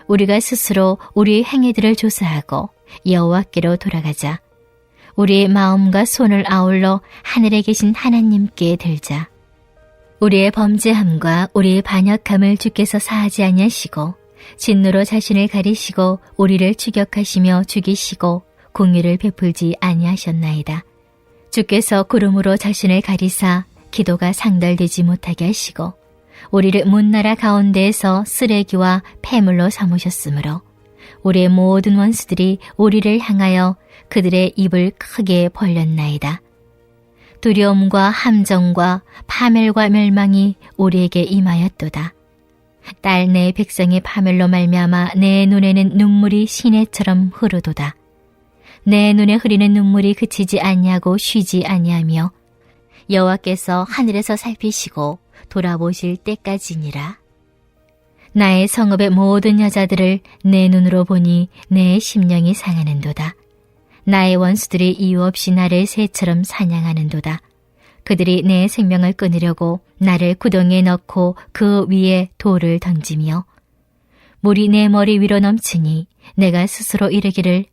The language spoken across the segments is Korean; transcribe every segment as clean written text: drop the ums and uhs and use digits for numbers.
우리가 스스로 우리의 행위들을 조사하고 여호와께로 돌아가자. 우리의 마음과 손을 아울러 하늘에 계신 하나님께 들자. 우리의 범죄함과 우리의 반역함을 주께서 사하지 아니하시고 진노로 자신을 가리시고 우리를 추격하시며 죽이시고 공의를 베풀지 아니하셨나이다. 주께서 구름으로 자신을 가리사 기도가 상달되지 못하게 하시고 우리를 문나라 가운데에서 쓰레기와 폐물로 삼으셨으므로 우리의 모든 원수들이 우리를 향하여 그들의 입을 크게 벌렸나이다. 두려움과 함정과 파멸과 멸망이 우리에게 임하였도다. 딸 내 백성의 파멸로 말미암아 내 눈에는 눈물이 시내처럼 흐르도다. 내 눈에 흐리는 눈물이 그치지 아니하고 쉬지 아니하며 여호와께서 하늘에서 살피시고 돌아보실 때까지니라. 나의 성읍의 모든 여자들을 내 눈으로 보니 내 심령이 상하는도다. 나의 원수들이 이유 없이 나를 새처럼 사냥하는도다. 그들이 내 생명을 끊으려고 나를 구덩이에 넣고 그 위에 돌을 던지며 물이 내 머리 위로 넘치니 내가 스스로 이르기를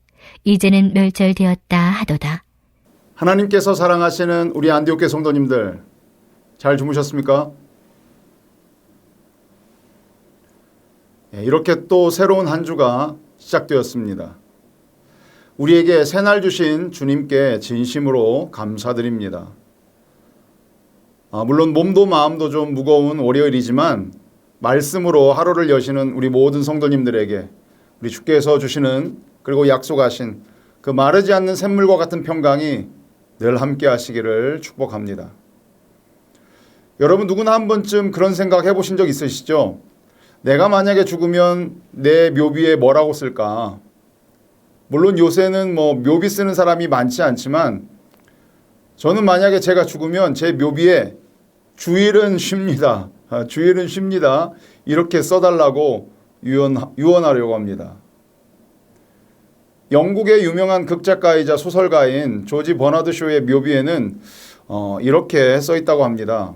이제는 멸절되었다 하도다. 하나님께서 사랑하시는 우리 안디옥교 성도님들, 잘 주무셨습니까? 이렇게 또 새로운 한 주가 시작되었습니다. 우리에게 새날 주신 주님께 진심으로 감사드립니다. 물론 몸도 마음도 좀 무거운 월요일이지만 말씀으로 하루를 여시는 우리 모든 성도님들에게 우리 주께서 주시는 그리고 약속하신 그 마르지 않는 샘물과 같은 평강이 늘 함께 하시기를 축복합니다. 여러분 누구나 한 번쯤 그런 생각 해보신 적 있으시죠? 내가 만약에 죽으면 내 묘비에 뭐라고 쓸까? 물론 요새는 묘비 쓰는 사람이 많지 않지만 저는 만약에 제가 죽으면 제 묘비에 주일은 쉽니다. 주일은 쉽니다. 이렇게 써달라고 유언하려고 합니다. 영국의 유명한 극작가이자 소설가인 조지 버나드 쇼의 묘비에는 이렇게 써 있다고 합니다.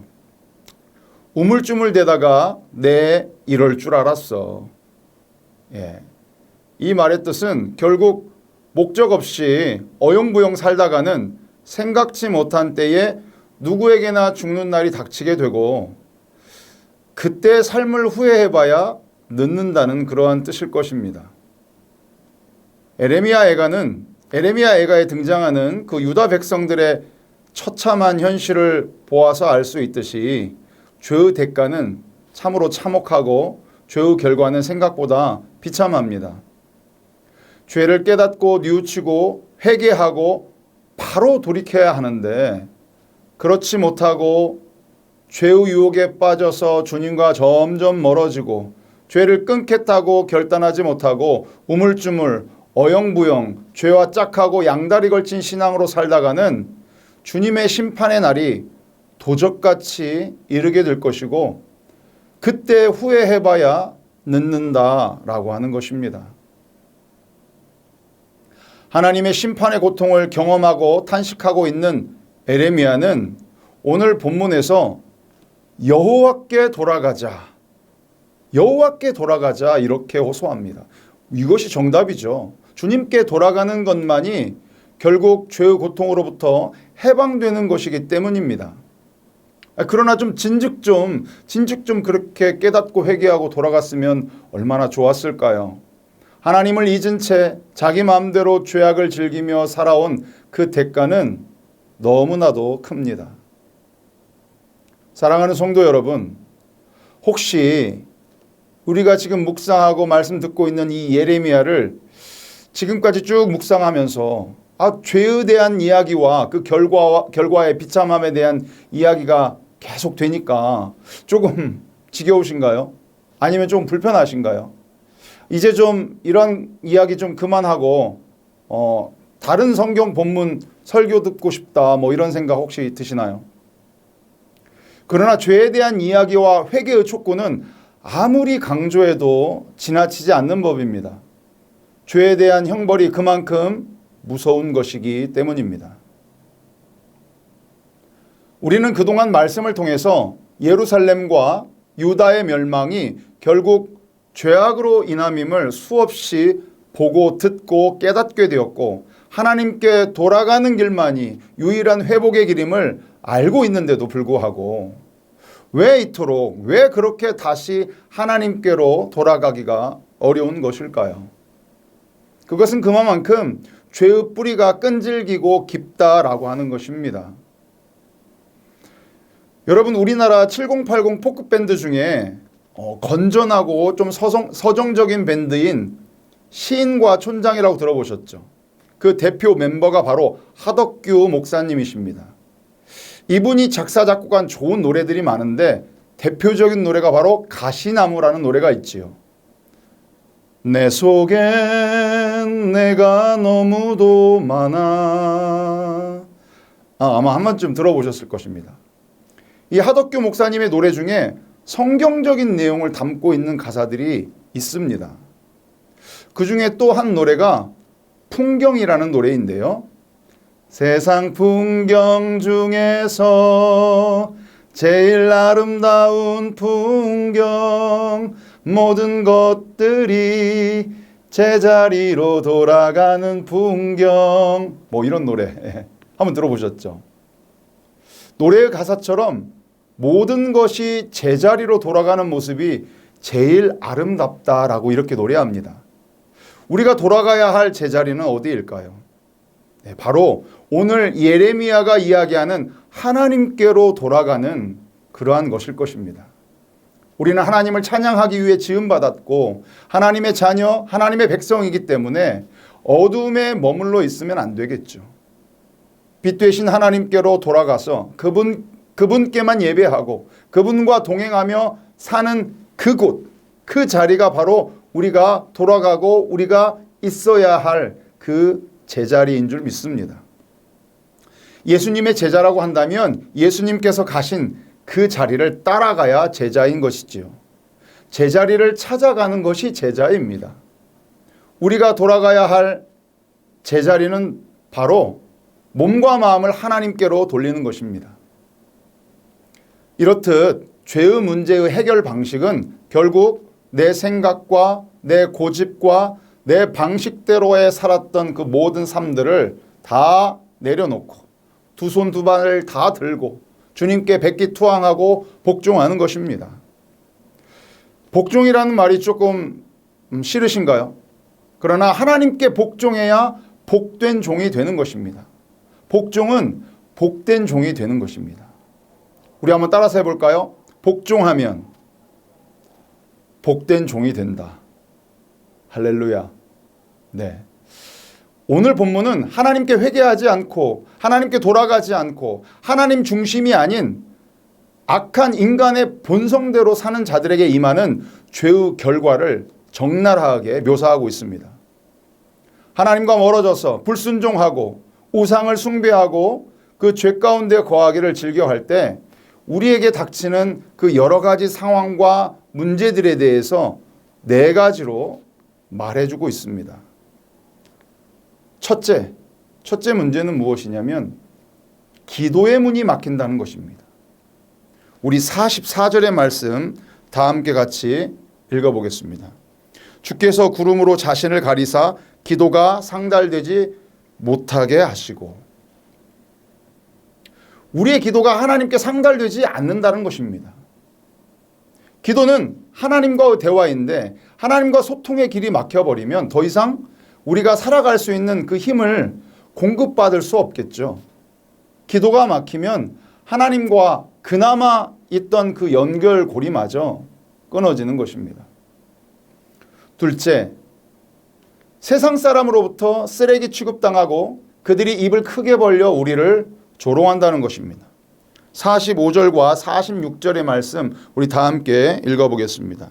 우물쭈물대다가 내 이럴 줄 알았어. 이 말의 뜻은 결국 목적 없이 어영부영 살다가는 생각지 못한 때에 누구에게나 죽는 날이 닥치게 되고 그때 삶을 후회해봐야 늦는다는 그러한 뜻일 것입니다. 에레미야 애가에 등장하는 그 유다 백성들의 처참한 현실을 보아서 알 수 있듯이 죄의 대가는 참으로 참혹하고 죄의 결과는 생각보다 비참합니다. 죄를 깨닫고 뉘우치고 회개하고 바로 돌이켜야 하는데 그렇지 못하고 죄의 유혹에 빠져서 주님과 점점 멀어지고 죄를 끊겠다고 결단하지 못하고 우물쭈물 어영부영 죄와 짝하고 양다리 걸친 신앙으로 살다가는 주님의 심판의 날이 도적같이 이르게 될 것이고 그때 후회해봐야 늦는다라고 하는 것입니다. 하나님의 심판의 고통을 경험하고 탄식하고 있는 에레미야는 오늘 본문에서 여호와께 돌아가자 이렇게 호소합니다. 이것이 정답이죠. 주님께 돌아가는 것만이 결국 죄의 고통으로부터 해방되는 것이기 때문입니다. 그러나 좀 진즉 좀 그렇게 깨닫고 회개하고 돌아갔으면 얼마나 좋았을까요? 하나님을 잊은 채 자기 마음대로 죄악을 즐기며 살아온 그 대가는 너무나도 큽니다. 사랑하는 성도 여러분, 혹시 우리가 지금 묵상하고 말씀 듣고 있는 이 예레미야를 지금까지 쭉 묵상하면서 죄에 대한 이야기와 그 결과의 비참함에 대한 이야기가 계속 되니까 조금 지겨우신가요? 아니면 좀 불편하신가요? 이제 좀 이런 이야기 좀 그만하고 다른 성경 본문 설교 듣고 싶다 이런 생각 혹시 드시나요? 그러나 죄에 대한 이야기와 회개의 촉구는 아무리 강조해도 지나치지 않는 법입니다. 죄에 대한 형벌이 그만큼 무서운 것이기 때문입니다. 우리는 그동안 말씀을 통해서 예루살렘과 유다의 멸망이 결국 죄악으로 인함임을 수없이 보고 듣고 깨닫게 되었고 하나님께 돌아가는 길만이 유일한 회복의 길임을 알고 있는데도 불구하고 왜 이토록 왜 그렇게 다시 하나님께로 돌아가기가 어려운 것일까요? 그것은 그만큼 죄의 뿌리가 끈질기고 깊다라고 하는 것입니다. 여러분, 우리나라 7080 포크밴드 중에 건전하고 좀 서정적인 밴드인 시인과 촌장이라고 들어보셨죠? 그 대표 멤버가 바로 하덕규 목사님이십니다. 이분이 작사 작곡한 좋은 노래들이 많은데 대표적인 노래가 바로 가시나무라는 노래가 있지요. 내 속엔 내가 너무도 많아. 아마 한 번쯤 들어보셨을 것입니다. 이 하덕규 목사님의 노래 중에 성경적인 내용을 담고 있는 가사들이 있습니다. 그 중에 또 한 노래가 풍경이라는 노래인데요. 세상 풍경 중에서 제일 아름다운 풍경, 모든 것들이 제자리로 돌아가는 풍경, 뭐 이런 노래 한번 들어보셨죠? 노래의 가사처럼 모든 것이 제자리로 돌아가는 모습이 제일 아름답다라고 이렇게 노래합니다. 우리가 돌아가야 할 제자리는 어디일까요? 네, 바로 오늘 예레미야가 이야기하는 하나님께로 돌아가는 그러한 것일 것입니다. 우리는 하나님을 찬양하기 위해 지음받았고 하나님의 자녀, 하나님의 백성이기 때문에 어둠에 머물러 있으면 안 되겠죠. 빛 되신 하나님께로 돌아가서 그분께만 예배하고 그분과 동행하며 사는 그곳, 그 자리가 바로 우리가 돌아가고 우리가 있어야 할 그 제자리인 줄 믿습니다. 예수님의 제자라고 한다면 예수님께서 가신 그 자리를 따라가야 제자인 것이지요. 제자리를 찾아가는 것이 제자입니다. 우리가 돌아가야 할 제자리는 바로 몸과 마음을 하나님께로 돌리는 것입니다. 이렇듯 죄의 문제의 해결 방식은 결국 내 생각과 내 고집과 내 방식대로에 살았던 그 모든 삶들을 다 내려놓고 두 손 두 발을 다 들고 주님께 백기투항하고 복종하는 것입니다. 복종이라는 말이 조금 싫으신가요? 그러나 하나님께 복종해야 복된 종이 되는 것입니다. 복종은 복된 종이 되는 것입니다. 우리 한번 따라서 해볼까요? 복종하면 복된 종이 된다. 할렐루야. 네. 오늘 본문은 하나님께 회개하지 않고 하나님께 돌아가지 않고 하나님 중심이 아닌 악한 인간의 본성대로 사는 자들에게 임하는 죄의 결과를 적나라하게 묘사하고 있습니다. 하나님과 멀어져서 불순종하고 우상을 숭배하고 그 죄 가운데 거하기를 즐겨할 때 우리에게 닥치는 그 여러 가지 상황과 문제들에 대해서 네 가지로 말해주고 있습니다. 첫째 문제는 무엇이냐면 기도의 문이 막힌다는 것입니다. 우리 44절의 말씀 다 함께 같이 읽어보겠습니다. 주께서 구름으로 자신을 가리사 기도가 상달되지 못하게 하시고, 우리의 기도가 하나님께 상달되지 않는다는 것입니다. 기도는 하나님과의 대화인데 하나님과 소통의 길이 막혀버리면 더 이상 우리가 살아갈 수 있는 그 힘을 공급받을 수 없겠죠. 기도가 막히면 하나님과 그나마 있던 그 연결고리마저 끊어지는 것입니다. 둘째, 세상 사람으로부터 쓰레기 취급당하고 그들이 입을 크게 벌려 우리를 조롱한다는 것입니다. 45절과 46절의 말씀 우리 다 함께 읽어보겠습니다.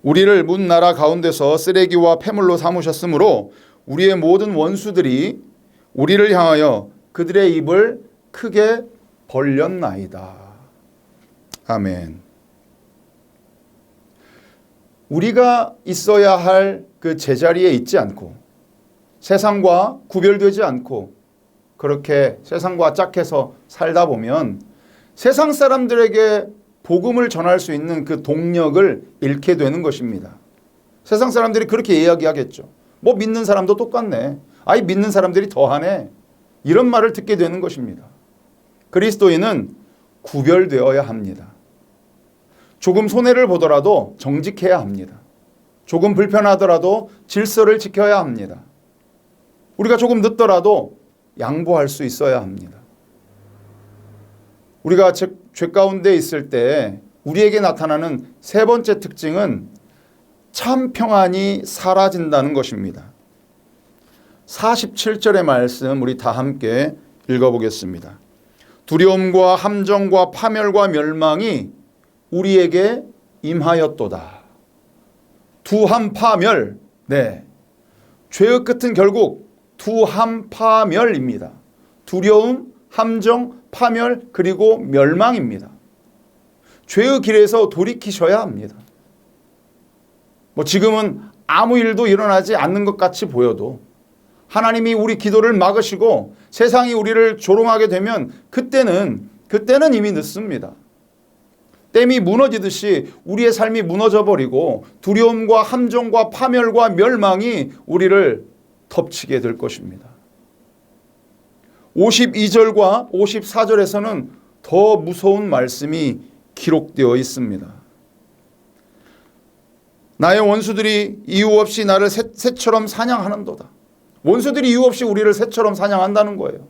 우리를 문 나라 가운데서 쓰레기와 폐물로 삼으셨으므로 우리의 모든 원수들이 우리를 향하여 그들의 입을 크게 벌렸나이다. 아멘. 우리가 있어야 할 그 제자리에 있지 않고 세상과 구별되지 않고 그렇게 세상과 짝해서 살다 보면 세상 사람들에게 복음을 전할 수 있는 그 동력을 잃게 되는 것입니다. 세상 사람들이 그렇게 이야기하겠죠. 뭐 믿는 사람도 똑같네. 아이 믿는 사람들이 더하네. 이런 말을 듣게 되는 것입니다. 그리스도인은 구별되어야 합니다. 조금 손해를 보더라도 정직해야 합니다. 조금 불편하더라도 질서를 지켜야 합니다. 우리가 조금 늦더라도 양보할 수 있어야 합니다. 우리가 죄 가운데 있을 때 우리에게 나타나는 세 번째 특징은 참 평안이 사라진다는 것입니다. 47절의 말씀 우리 다 함께 읽어보겠습니다. 두려움과 함정과 파멸과 멸망이 우리에게 임하였도다. 두함파멸, 네, 죄의 끝은 결국 두함파멸입니다. 두려움, 함정, 파멸, 그리고 멸망입니다. 죄의 길에서 돌이키셔야 합니다. 뭐 지금은 아무 일도 일어나지 않는 것 같이 보여도 하나님이 우리 기도를 막으시고 세상이 우리를 조롱하게 되면 그때는 이미 늦습니다. 댐이 무너지듯이 우리의 삶이 무너져 버리고 두려움과 함정과 파멸과 멸망이 우리를 덮치게 될 것입니다. 52절과 54절에서는 더 무서운 말씀이 기록되어 있습니다. 나의 원수들이 이유 없이 나를 새처럼 사냥하는도다. 원수들이 이유 없이 우리를 새처럼 사냥한다는 거예요.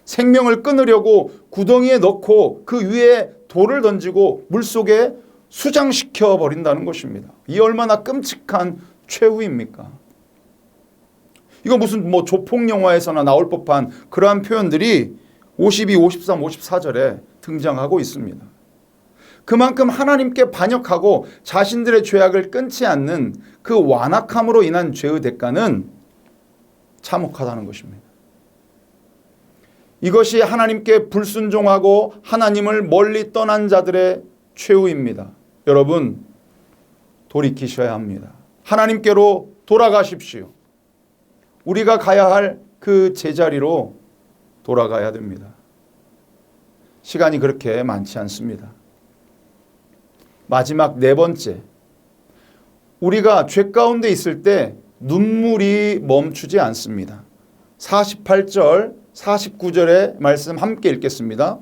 생명을 끊으려고 구덩이에 넣고 그 위에 돌을 던지고 물속에 수장시켜 버린다는 것입니다. 이 얼마나 끔찍한 최후입니까? 이거 무슨 뭐 조폭 영화에서나 나올 법한 그러한 표현들이 52, 53, 54절에 등장하고 있습니다. 그만큼 하나님께 반역하고 자신들의 죄악을 끊지 않는 그 완악함으로 인한 죄의 대가는 참혹하다는 것입니다. 이것이 하나님께 불순종하고 하나님을 멀리 떠난 자들의 최후입니다. 여러분, 돌이키셔야 합니다. 하나님께로 돌아가십시오. 우리가 가야 할 그 제자리로 돌아가야 됩니다. 시간이 그렇게 많지 않습니다. 마지막 네 번째, 우리가 죄 가운데 있을 때 눈물이 멈추지 않습니다. 48절, 49절의 말씀 함께 읽겠습니다.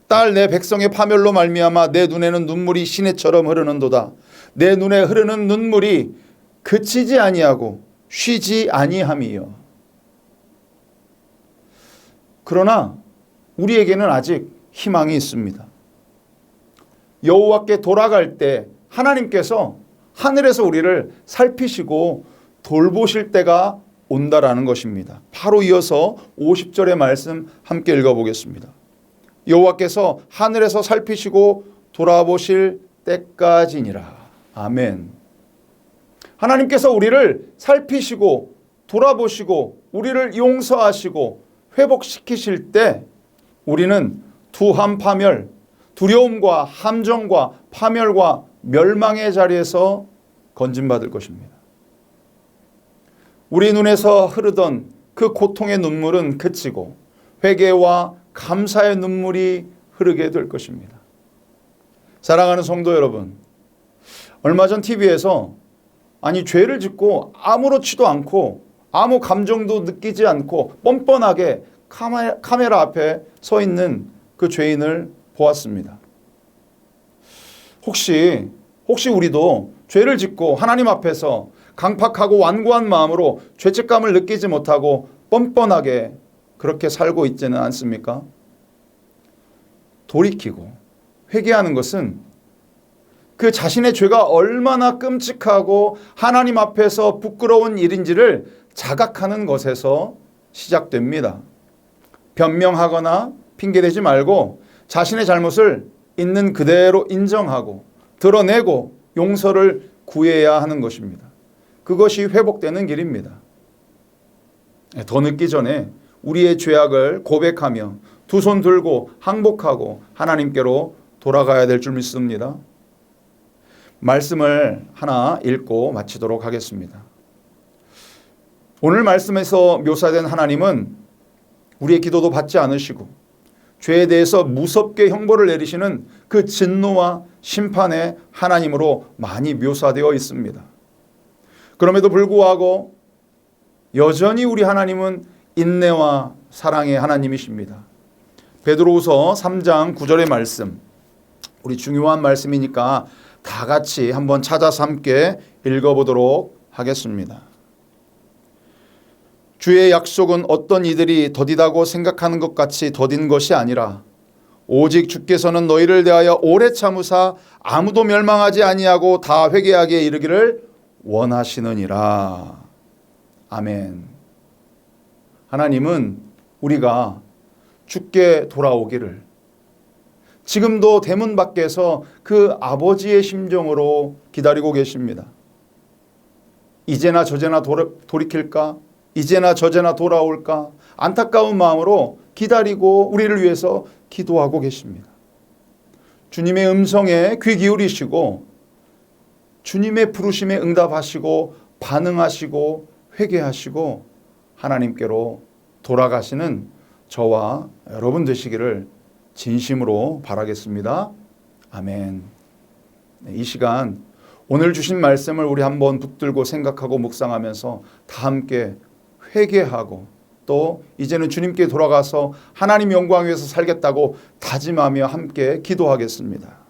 딸 내 백성의 파멸로 말미암아 내 눈에는 눈물이 시내처럼 흐르는도다. 내 눈에 흐르는 눈물이 그치지 아니하고 쉬지 아니함이요. 그러나 우리에게는 아직 희망이 있습니다. 여호와께 돌아갈 때 하나님께서 하늘에서 우리를 살피시고 돌보실 때가 온다라는 것입니다. 바로 이어서 50절의 말씀 함께 읽어보겠습니다. 여호와께서 하늘에서 살피시고 돌아보실 때까지니라. 아멘. 하나님께서 우리를 살피시고 돌아보시고 우리를 용서하시고 회복시키실 때 우리는 두함파멸, 두려움과 함정과 파멸과 멸망의 자리에서 건진받을 것입니다. 우리 눈에서 흐르던 그 고통의 눈물은 그치고 회개와 감사의 눈물이 흐르게 될 것입니다. 사랑하는 성도 여러분, 얼마 전 TV에서 죄를 짓고 아무렇지도 않고 아무 감정도 느끼지 않고 뻔뻔하게 카메라 앞에 서 있는 그 죄인을 보았습니다. 혹시 우리도 죄를 짓고 하나님 앞에서 강팍하고 완고한 마음으로 죄책감을 느끼지 못하고 뻔뻔하게 그렇게 살고 있지는 않습니까? 돌이키고 회개하는 것은 그 자신의 죄가 얼마나 끔찍하고 하나님 앞에서 부끄러운 일인지를 자각하는 것에서 시작됩니다. 변명하거나 핑계대지 말고 자신의 잘못을 있는 그대로 인정하고 드러내고 용서를 구해야 하는 것입니다. 그것이 회복되는 길입니다. 더 늦기 전에 우리의 죄악을 고백하며 두 손 들고 항복하고 하나님께로 돌아가야 될 줄 믿습니다. 말씀을 하나 읽고 마치도록 하겠습니다. 오늘 말씀에서 묘사된 하나님은 우리의 기도도 받지 않으시고 죄에 대해서 무섭게 형벌을 내리시는 그 진노와 심판의 하나님으로 많이 묘사되어 있습니다. 그럼에도 불구하고 여전히 우리 하나님은 인내와 사랑의 하나님이십니다. 베드로후서 3장 9절의 말씀, 우리 중요한 말씀이니까 다 같이 한번 찾아서 함께 읽어보도록 하겠습니다. 주의 약속은 어떤 이들이 더디다고 생각하는 것 같이 더딘 것이 아니라 오직 주께서는 너희를 대하여 오래 참으사 아무도 멸망하지 아니하고 다 회개하게 이르기를 원하시느니라. 아멘. 하나님은 우리가 주께 돌아오기를 지금도 대문 밖에서 그 아버지의 심정으로 기다리고 계십니다. 이제나 저제나 돌이킬까? 이제나 저제나 돌아올까? 안타까운 마음으로 기다리고 우리를 위해서 기도하고 계십니다. 주님의 음성에 귀 기울이시고 주님의 부르심에 응답하시고 반응하시고 회개하시고 하나님께로 돌아가시는 저와 여러분 되시기를 진심으로 바라겠습니다. 아멘. 이 시간 오늘 주신 말씀을 우리 한번 붙들고 생각하고 묵상하면서 다 함께 회개하고 또 이제는 주님께 돌아가서 하나님 영광 위에서 살겠다고 다짐하며 함께 기도하겠습니다.